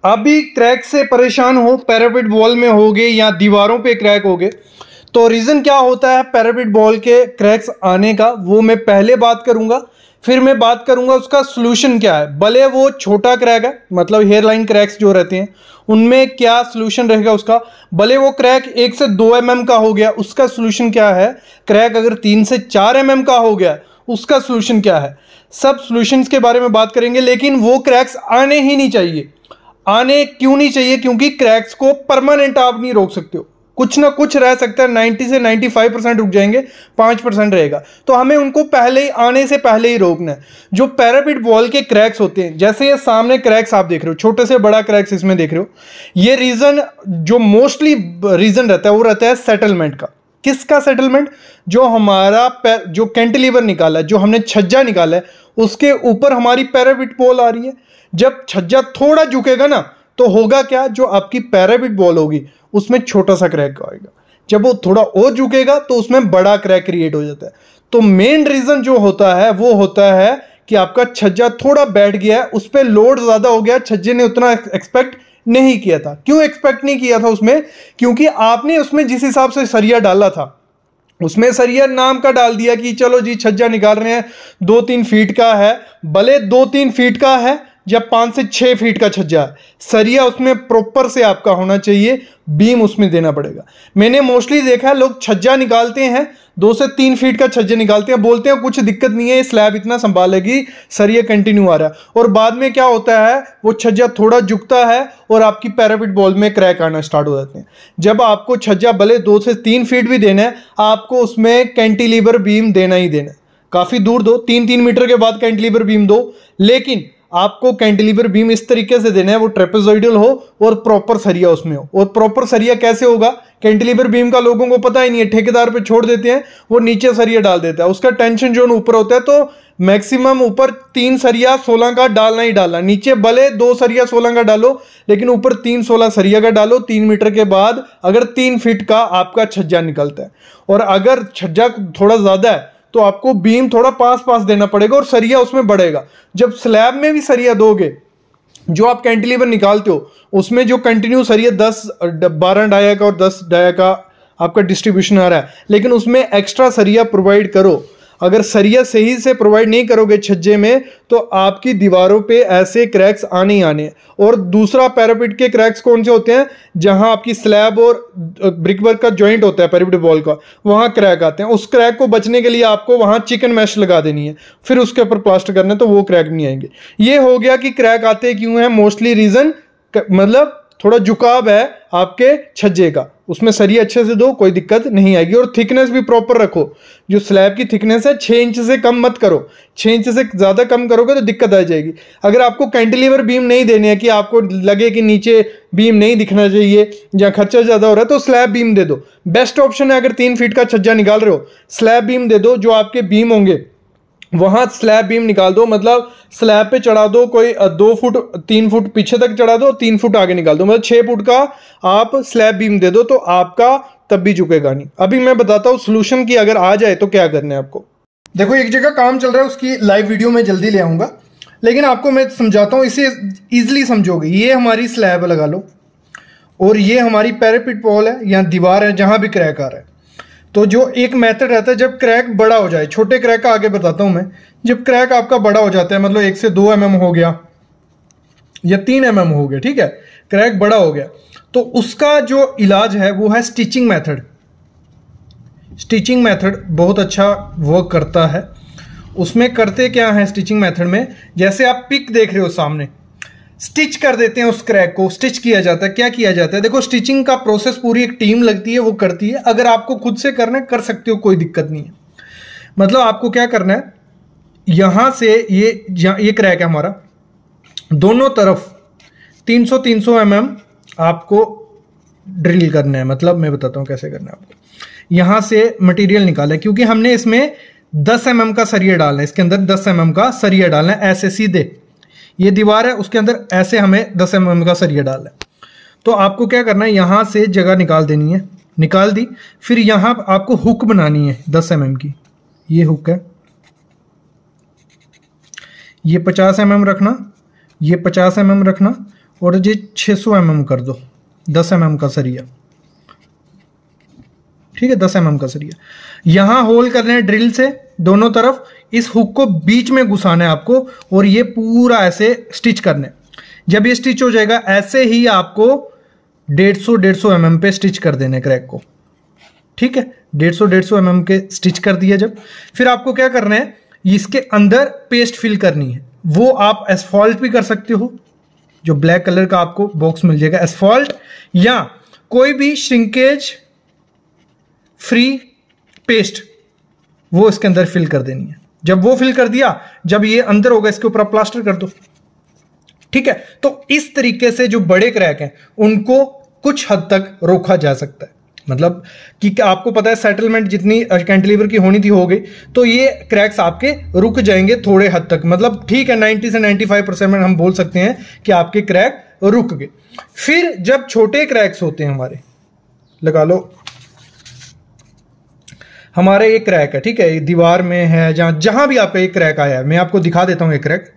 अभी क्रैक से परेशान हो, पैरापिट वॉल में होगे या दीवारों पे क्रैक होगे, तो रीज़न क्या होता है पैरापिट वॉल के क्रैक्स आने का, वो मैं पहले बात करूंगा। फिर मैं बात करूंगा उसका सोल्यूशन क्या है। भले वो छोटा क्रैक है, मतलब हेयर लाइन क्रैक्स जो रहते हैं उनमें क्या सोल्यूशन रहेगा उसका। भले वो क्रैक 1 से 2 mm का हो गया, उसका सोल्यूशन क्या है। क्रैक अगर 3 से 4 mm का हो गया, उसका सोल्यूशन क्या है। सब सोल्यूशंस के बारे में बात करेंगे। लेकिन वो क्रैक्स आने ही नहीं चाहिए। आने क्यों नहीं चाहिए? क्योंकि क्रैक्स को परमानेंट आप नहीं रोक सकते हो, कुछ ना कुछ रह सकता है। 90 से 95% रुक जाएंगे, 5% रहेगा। तो हमें उनको पहले ही, आने से पहले ही रोकना है। जो पैरापिट वॉल के क्रैक्स होते हैं, जैसे ये सामने क्रैक्स आप देख रहे हो, छोटे से बड़ा क्रैक्स इसमें देख रहे हो, ये रीजन जो मोस्टली रीजन रहता है वो रहता है सेटलमेंट का। किसका सेटलमेंट? जो हमारा जो कैंटिलीवर निकाला है, जो हमने छज्जा निकाला है, उसके ऊपर हमारी पैरापिट वॉल आ रही है। जब छज्जा थोड़ा झुकेगा ना, तो होगा क्या, जो आपकी पैरापिट वॉल होगी उसमें छोटा सा क्रैक आएगा। जब वो थोड़ा और झुकेगा तो उसमें बड़ा क्रैक क्रिएट हो जाता है। तो मेन रीजन जो होता है वो होता है कि आपका छज्जा थोड़ा बैठ गया है, उस पर लोड ज्यादा हो गया, छज्जे ने उतना एक्सपेक्ट नहीं किया था। क्यों एक्सपेक्ट नहीं किया था उसमें? क्योंकि आपने उसमें जिस हिसाब से सरिया डाला था, उसमें सरिया नाम का डाल दिया कि चलो जी छज्जा निकाल रहे हैं, 2-3 फीट का है। भले 2-3 फीट का है या 5 से 6 फीट का छज्जा है, सरिया उसमें प्रॉपर से आपका होना चाहिए, बीम उसमें देना पड़ेगा। मैंने मोस्टली देखा है लोग छज्जा निकालते हैं, 2 से 3 फीट का छज्जा निकालते हैं, बोलते हैं कुछ दिक्कत नहीं है, स्लैब इतना संभालेगी, सरिया कंटिन्यू आ रहा है। और बाद में क्या होता है, वो छज्जा थोड़ा झुकता है और आपकी पैरापिट वॉल में क्रैक आना स्टार्ट हो जाते हैं। जब आपको छज्जा भले 2 से 3 फीट भी देना है, आपको उसमें कैंटिलीवर बीम देना ही देना है। काफ़ी दूर दो, 3-3 मीटर के बाद कैंटिलीवर बीम दो, लेकिन आपको कैंटिलीवर बीम इस तरीके से देना है वो ट्रेपेजॉइडल हो और प्रॉपर सरिया उसमें हो। और प्रॉपर सरिया कैसे होगा? कैंटिलीवर बीम का लोगों को पता ही नहीं है, ठेकेदार पे छोड़ देते हैं, वो नीचे सरिया डाल देता है, उसका टेंशन जोन ऊपर होता है। तो मैक्सिमम ऊपर 3 सरिया 16 का डालना ही डालना, नीचे भले 2 सरिया 16 का डालो, लेकिन ऊपर 3 16 सरिया का डालो। 3 मीटर के बाद अगर 3 फीट का आपका छज्जा निकलता है, और अगर छज्जा थोड़ा ज्यादा है तो आपको बीम थोड़ा पास पास देना पड़ेगा और सरिया उसमें बढ़ेगा। जब स्लैब में भी सरिया दोगे, जो आप कैंटिलीवर निकालते हो उसमें जो कंटिन्यू सरिया 12 डाया का और 10 डाया का आपका डिस्ट्रीब्यूशन आ रहा है, लेकिन उसमें एक्स्ट्रा सरिया प्रोवाइड करो। अगर सरिया सही से प्रोवाइड नहीं करोगे छज्जे में, तो आपकी दीवारों पे ऐसे क्रैक्स आने ही आने। और दूसरा पैरापिट के क्रैक्स कौन से होते हैं? जहां आपकी स्लैब और ब्रिकवर्क का जॉइंट होता है पैरापिट वॉल का, वहां क्रैक आते हैं। उस क्रैक को बचने के लिए आपको वहां चिकन मैश लगा देनी है, फिर उसके ऊपर प्लास्टर करना है, तो वो क्रैक नहीं आएंगे। ये हो गया कि क्रैक आते क्यों हैं। मोस्टली रीजन मतलब थोड़ा झुकाव है आपके छज्जे का, उसमें सरिया अच्छे से दो, कोई दिक्कत नहीं आएगी। और थिकनेस भी प्रॉपर रखो। जो स्लैब की थिकनेस है 6 इंच से कम मत करो, 6 इंच से ज़्यादा कम करोगे तो दिक्कत आ जाएगी। अगर आपको कैंटिलीवर बीम नहीं देने हैं, कि आपको लगे कि नीचे बीम नहीं दिखना चाहिए या खर्चा ज़्यादा हो रहा है, तो स्लैब बीम दे दो। बेस्ट ऑप्शन है। अगर 3 फीट का छज्जा निकाल रहे हो, स्लैब बीम दे दो। जो आपके बीम होंगे वहां स्लैब बीम निकाल दो, मतलब स्लैब पे चढ़ा दो, कोई 2 फुट 3 फुट पीछे तक चढ़ा दो, 3 फुट आगे निकाल दो, मतलब 6 फुट का आप स्लैब बीम दे दो, तो आपका तब भी झुकेगा नहीं। अभी मैं बताता हूँ सोल्यूशन की, अगर आ जाए तो क्या करना है आपको। देखो एक जगह काम चल रहा है, उसकी लाइव वीडियो में जल्दी ले आऊंगा, लेकिन आपको मैं समझाता हूँ, इसे ईजिली समझोगे। ये हमारी स्लैब लगा लो और ये हमारी पैरापिट वॉल है या दीवार है जहां भी क्रैक आ रहा है। तो जो एक मेथड रहता है, जब क्रैक बड़ा हो जाए, छोटे क्रैक का आगे बताता हूं मैं, जब क्रैक आपका बड़ा हो जाता है, मतलब 1 से 2 mm हो गया या 3 mm हो गया, ठीक है, क्रैक बड़ा हो गया, तो उसका जो इलाज है वो है स्टिचिंग मेथड। स्टिचिंग मेथड बहुत अच्छा वर्क करता है। उसमें करते क्या है स्टिचिंग मेथड में, जैसे आप पिक देख रहे हो सामने, स्टिच कर देते हैं उस क्रैक को, स्टिच किया जाता है। क्या किया जाता है? देखो स्टिचिंग का प्रोसेस पूरी एक टीम लगती है, वो करती है। अगर आपको खुद से करना है कर सकते हो, कोई दिक्कत नहीं है। मतलब आपको क्या करना है, यहां से ये क्रैक है हमारा, दोनों तरफ 300 mm आपको ड्रिल करना है। मतलब मैं बताता हूं कैसे करना है आपको। यहां से मटेरियल निकाला है, क्योंकि हमने इसमें 10 mm का सरिया डालना है, इसके अंदर 10 mm का सरिया डालना है, ऐसे सीधे। ये दीवार है, उसके अंदर ऐसे हमें 10 mm का सरिया डालना है। तो आपको क्या करना है, यहां से जगह निकाल देनी है, निकाल दी, फिर यहां आपको हुक बनानी है 10 mm की। ये हुक है, ये 50 mm रखना, ये 50 mm रखना, और ये 600 mm कर दो, 10 mm का सरिया, ठीक है, 10 mm का सरिया। यहां होल करने हैं ड्रिल से दोनों तरफ, इस हुक को बीच में घुसाना है आपको और ये पूरा ऐसे स्टिच करना है। जब ये स्टिच हो जाएगा ऐसे ही आपको 150 mm पे स्टिच कर देने क्रैक को, ठीक है, 150 mm के स्टिच कर दिया। जब फिर आपको क्या करना है, इसके अंदर पेस्ट फिल करनी है। वो आप एसफॉल्ट भी कर सकते हो, जो ब्लैक कलर का आपको बॉक्स मिल जाएगा एसफॉल्ट, या कोई भी श्रिंकेज फ्री पेस्ट, वो इसके अंदर फिल कर देनी है। जब वो फिल कर दिया, जब ये अंदर होगा इसके ऊपर आप प्लास्टर कर दो, ठीक है। तो इस तरीके से जो बड़े क्रैक हैं उनको कुछ हद तक रोका जा सकता है। मतलब कि आपको पता है सेटलमेंट जितनी कैंटिलीवर की होनी थी हो गई, तो ये क्रैक्स आपके रुक जाएंगे थोड़े हद तक। मतलब ठीक है 90 से 95% हम बोल सकते हैं कि आपके क्रैक रुक गए। फिर जब छोटे क्रैक्स होते हैं हमारे, लगा लो हमारे एक क्रैक है, ठीक है, दीवार में है, जहां भी आपका एक क्रैक आया है, मैं आपको दिखा देता हूं एक क्रैक।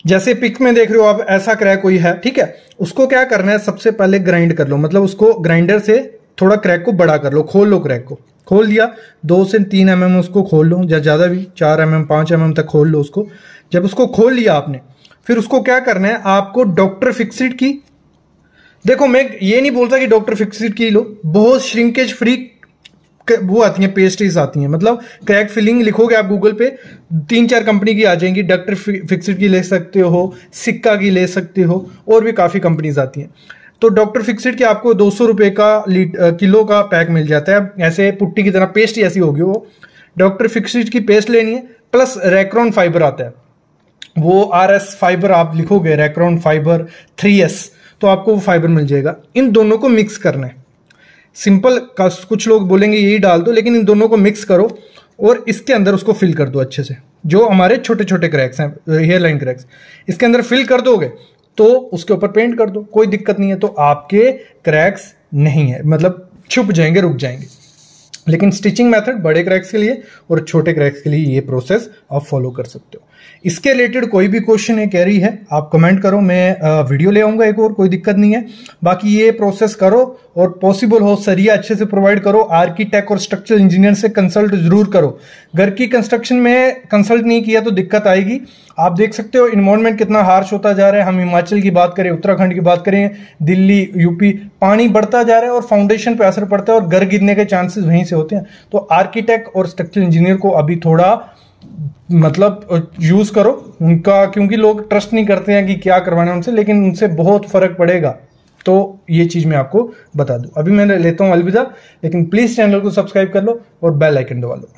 जैसे पिक में देख रहे हो आप, ऐसा क्रैक कोई है, ठीक है। उसको क्या करना है, सबसे पहले ग्राइंड कर लो, मतलब उसको ग्राइंडर से थोड़ा क्रैक को बड़ा कर लो, खोल लो, क्रैक को खोल दिया, 2 से 3 mm उसको खोल लो, या ज्यादा भी 4 mm 5 mm तक खोल लो उसको। जब उसको खोल लिया आपने, फिर उसको क्या करना है, आपको डॉक्टर फिक्सिट की, देखो मैं ये नहीं बोलता कि डॉक्टर फिक्सिट की लो, बहुत श्रिंकेज फ्री वो आती है, पेस्ट्रीज आती हैं, मतलब क्रैक फिलिंग लिखोगे आप गूगल पे 3-4 कंपनी की आ जाएंगी। डॉक्टर फिक्सिट की ले सकते हो, सिक्का की ले सकते हो, और भी काफ़ी कंपनीज आती हैं। तो डॉक्टर फिक्सिट की आपको 200 रुपये का किलो का पैक मिल जाता है, ऐसे पुट्टी की तरह पेस्ट ऐसी होगी वो। डॉक्टर फिक्सिट की पेस्ट लेनी है, प्लस रैक्रॉन फाइबर आता है, वो RS फाइबर आप लिखोगे, रैक्रॉन फाइबर 3S, तो आपको वो फाइबर मिल जाएगा। इन दोनों को मिक्स करना है, सिंपल का कुछ लोग बोलेंगे यही डाल दो, लेकिन इन दोनों को मिक्स करो और इसके अंदर उसको फिल कर दो अच्छे से। जो हमारे छोटे छोटे क्रैक्स हैं, हेयर लाइन क्रैक्स, इसके अंदर फिल कर दोगे तो उसके ऊपर पेंट कर दो, कोई दिक्कत नहीं है। तो आपके क्रैक्स नहीं है, मतलब छुप जाएंगे, रुक जाएंगे। लेकिन स्टिचिंग मेथड बड़े क्रैक्स के लिए और छोटे क्रैक्स के लिए ये प्रोसेस आप फॉलो कर सकते हो। इसके रिलेटेड कोई भी क्वेश्चन है, क्वेरी है, आप कमेंट करो, मैं वीडियो ले आऊंगा एक और, कोई दिक्कत नहीं है। बाकी ये प्रोसेस करो और पॉसिबल हो सरिया अच्छे से प्रोवाइड करो। आर्किटेक्ट और स्ट्रक्चरल इंजीनियर से कंसल्ट जरूर करो। घर की कंस्ट्रक्शन में कंसल्ट नहीं किया तो दिक्कत आएगी। आप देख सकते हो इन्वायरमेंट कितना हार्श होता जा रहा है। हम हिमाचल की बात करें, उत्तराखंड की बात करें, दिल्ली, यूपी, पानी बढ़ता जा रहा है और फाउंडेशन पे असर पड़ता है और घर गिरने के चांसेस वहीं से होते हैं। तो आर्किटेक्ट और स्ट्रक्चरल इंजीनियर को अभी थोड़ा मतलब यूज करो उनका, क्योंकि लोग ट्रस्ट नहीं करते हैं कि क्या करवाना है उनसे, लेकिन उनसे बहुत फर्क पड़ेगा। तो ये चीज मैं आपको बता दूं। अभी मैं लेता हूं अलविदा, लेकिन प्लीज चैनल को सब्सक्राइब कर लो और बेल आइकन दबा लो।